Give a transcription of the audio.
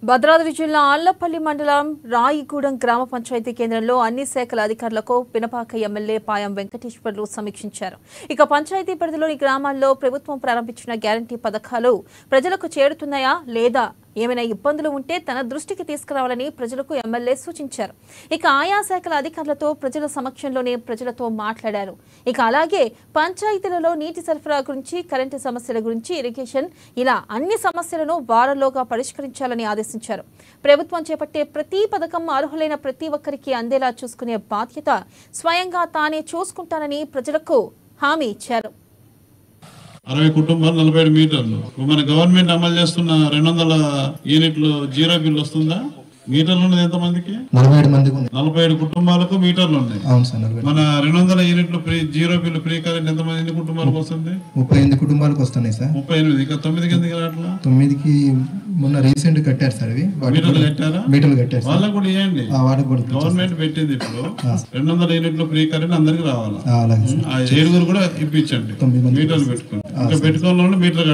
భద్రాద్రి జిల్లా ఆళ్లపల్లి మండలం రాయిగూడెం గ్రామ పంచాయతీ కేంద్రంలో అన్ని శాఖల అధికారులకు పినపాక ఎమ్మెల్యే పాయం వెంకటేశ్వర్లు సమీక్షించారు. ఇక పంచాయతీ పరిధిలోని గ్రామాల్లో ప్రభుత్వం ప్రారంభించిన గ్యారంటీ పథకాలు ప్రజలకు చేరుతున్నాయా లేదా, ఏమైనా ఇబ్బందులు ఉంటే తన దృష్టికి తీసుకురావాలని ప్రజలకు ఎమ్మెల్యే సూచించారు. ఇక ఆయా శాఖల అధికారులతో ప్రజల సమక్షంలోనే ప్రజలతో మాట్లాడారు. ఇక అలాగే పంచాయతీలలో నీటి సరఫరా గురించి, కరెంటు సమస్యల గురించి, ఇరిగేషన్ ఇలా అన్ని సమస్యలను వారంలోగా పరిష్కరించాలని ఆదేశించారు. ప్రభుత్వం చేపట్టే ప్రతి పథకం అర్హులైన ప్రతి ఒక్కరికి అందేలా చూసుకునే బాధ్యత స్వయంగా తానే చూసుకుంటానని ప్రజలకు హామీ ఇచ్చారు. 60 కుటుంబాలు 47 మీటర్లు. మన గవర్నమెంట్ అమలు చేస్తున్న 200 యూనిట్లు జీరో బిల్ వస్తుందా? మీటర్లు ఉన్నది ఎంత మందికి? 47 మందికి. 47 కుటుంబాలకు మీటర్లు ఉన్నాయి. అవును సార్. మన 200 యూనిట్లు జీరో బిల్ ఫ్రీ కరెంట్ ఎంత మంది కుటుంబాలకు వస్తుంది? 38 కుటుంబాలకు వస్తున్నాయి సార్. 38. ఇంకా 9కి ఎందుకు రావట్లా? 9కి మొన్న రీసెంట్ కట్టారు సార్. అవి మీటర్లు కట్టారా? మీటర్లు కట్టారు. వాళ్ళకు కూడా ఇవ్వండి. గవర్నమెంట్ పెట్టింది ఇప్పుడు 200 యూనిట్లు ఫ్రీ కరెంట్ అందరికి రావాలి. 7 కూడా ఇప్పించండి. మీటర్లు పెట్టుకోండి. ఇంకా పెట్టుకోవాలి మీటర్